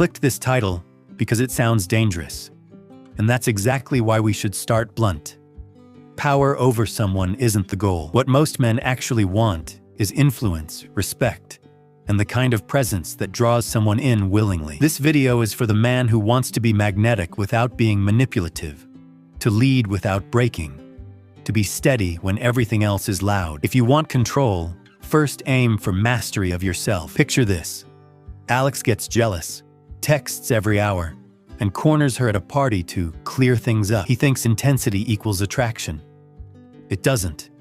clicked this title because it sounds dangerous. And that's exactly why we should start blunt. Power over someone isn't the goal. What most men actually want is influence, respect, and the kind of presence that draws someone in willingly. This video is for the man who wants to be magnetic without being manipulative, to lead without breaking, to be steady when everything else is loud. If you want control, first aim for mastery of yourself. Picture this. Alex gets jealous, texts every hour, and corners her at a party to clear things up. He thinks intensity equals attraction. It doesn't.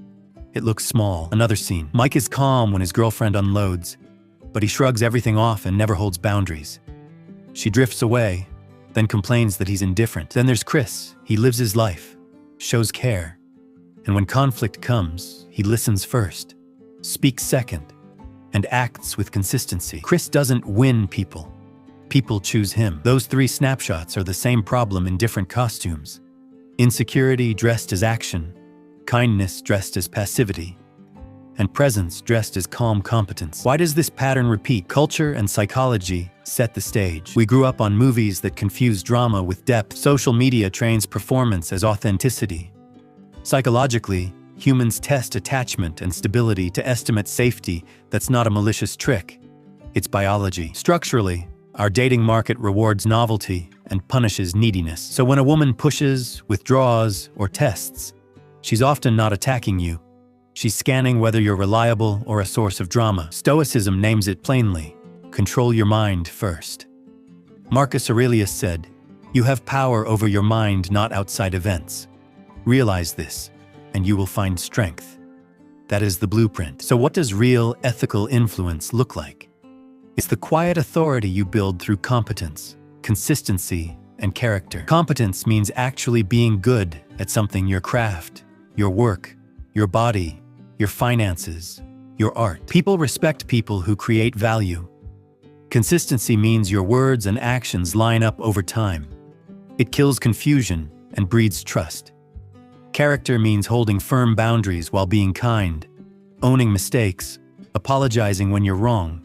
It looks small. Another scene. Mike is calm when his girlfriend unloads, but he shrugs everything off and never holds boundaries. She drifts away, then complains that he's indifferent. Then there's Chris. He lives his life, shows care, and when conflict comes, he listens first, speaks second, and acts with consistency. Chris doesn't win people. People choose him. Those three snapshots are the same problem in different costumes. Insecurity dressed as action, kindness dressed as passivity, and presence dressed as calm competence. Why does this pattern repeat? Culture and psychology set the stage. We grew up on movies that confuse drama with depth. Social media trains performance as authenticity. Psychologically, humans test attachment and stability to estimate safety. That's not a malicious trick. It's biology. Structurally, our dating market rewards novelty and punishes neediness. So when a woman pushes, withdraws, or tests, she's often not attacking you. She's scanning whether you're reliable or a source of drama. Stoicism names it plainly: control your mind first. Marcus Aurelius said, "You have power over your mind, not outside events. Realize this, and you will find strength." That is the blueprint. So what does real ethical influence look like? It's the quiet authority you build through competence, consistency, and character. Competence means actually being good at something: your craft, your work, your body, your finances, your art. People respect people who create value. Consistency means your words and actions line up over time. It kills confusion and breeds trust. Character means holding firm boundaries while being kind, owning mistakes, apologizing when you're wrong,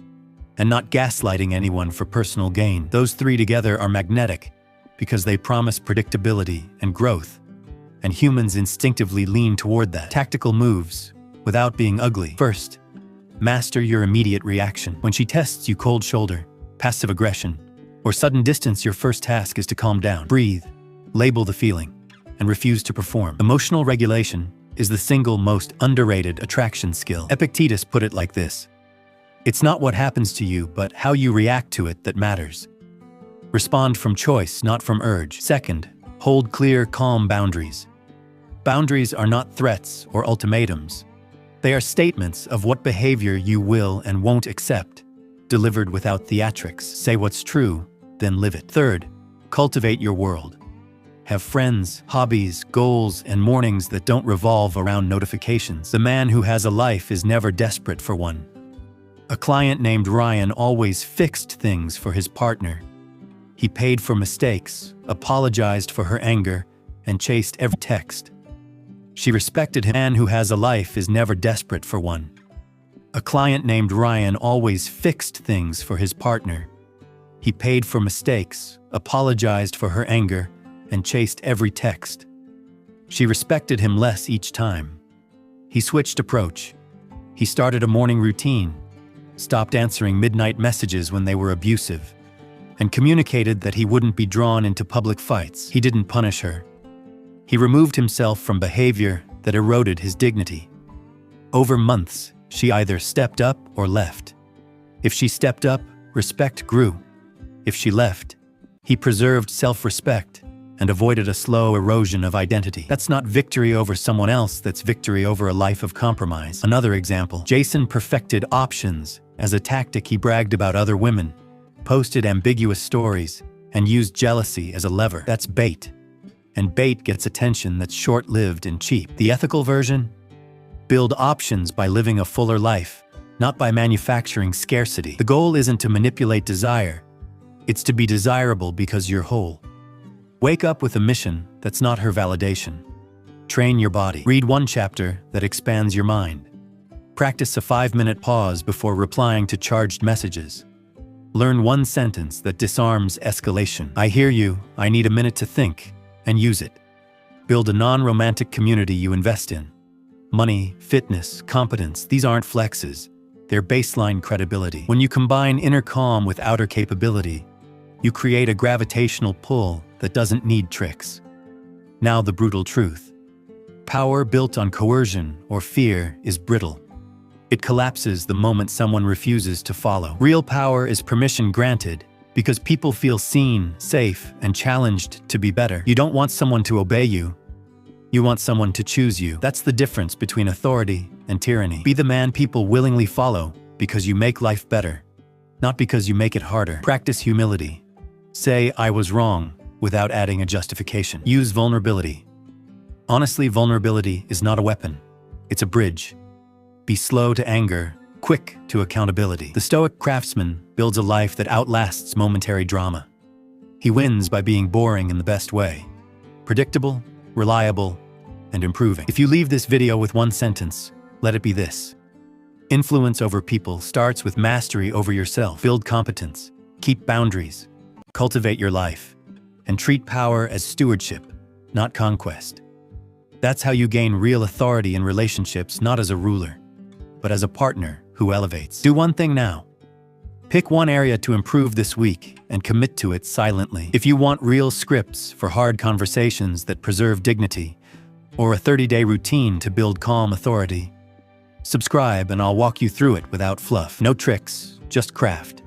and not gaslighting anyone for personal gain. Those three together are magnetic because they promise predictability and growth, and humans instinctively lean toward that. Tactical moves, without being ugly. First, master your immediate reaction. When she tests you cold shoulder, passive aggression, or sudden distance, your first task is to calm down. Breathe, label the feeling, and refuse to perform. Emotional regulation is the single most underrated attraction skill. Epictetus put it like this: "It's not what happens to you, but how you react to it that matters." Respond from choice, not from urge. Second, hold clear, calm boundaries. Boundaries are not threats or ultimatums. They are statements of what behavior you will and won't accept, delivered without theatrics. Say what's true, then live it. Third, cultivate your world. Have friends, hobbies, goals, and mornings that don't revolve around notifications. The man who has a life is never desperate for one. A client named Ryan always fixed things for his partner. He paid for mistakes, apologized for her anger, and chased every text. She respected him. A man who has a life is never desperate for one. A client named Ryan always fixed things for his partner. He paid for mistakes, apologized for her anger, and chased every text. She respected him less each time. He switched approach. He started a morning routine, stopped answering midnight messages when they were abusive, and communicated that he wouldn't be drawn into public fights. He didn't punish her. He removed himself from behavior that eroded his dignity. Over months, she either stepped up or left. If she stepped up, respect grew. If she left, he preserved self-respect and avoided a slow erosion of identity. That's not victory over someone else, that's victory over a life of compromise. Another example, Jason perfected options as a tactic. He bragged about other women, posted ambiguous stories, and used jealousy as a lever. That's bait. And bait gets attention that's short-lived and cheap. The ethical version? Build options by living a fuller life, not by manufacturing scarcity. The goal isn't to manipulate desire. It's to be desirable because you're whole. Wake up with a mission that's not her validation. Train your body. Read one chapter that expands your mind. Practice a 5-minute pause before replying to charged messages. Learn one sentence that disarms escalation. I hear you, I need a minute to think, and use it. Build a non-romantic community you invest in. Money, fitness, competence, these aren't flexes. They're baseline credibility. When you combine inner calm with outer capability, you create a gravitational pull that doesn't need tricks. Now the brutal truth. Power built on coercion or fear is brittle. It collapses the moment someone refuses to follow. Real power is permission granted because people feel seen, safe, and challenged to be better. You don't want someone to obey you. You want someone to choose you. That's the difference between authority and tyranny. Be the man people willingly follow because you make life better, not because you make it harder. Practice humility. Say, I was wrong, without adding a justification. Use vulnerability. Honestly, vulnerability is not a weapon. It's a bridge. Be slow to anger, quick to accountability. The stoic craftsman builds a life that outlasts momentary drama. He wins by being boring in the best way. Predictable, reliable, and improving. If you leave this video with one sentence, let it be this. Influence over people starts with mastery over yourself. Build competence, keep boundaries, cultivate your life, and treat power as stewardship, not conquest. That's how you gain real authority in relationships, not as a ruler, but as a partner who elevates. Do one thing now. Pick one area to improve this week and commit to it silently. If you want real scripts for hard conversations that preserve dignity, or a 30-day routine to build calm authority, subscribe and I'll walk you through it without fluff. No tricks, just craft.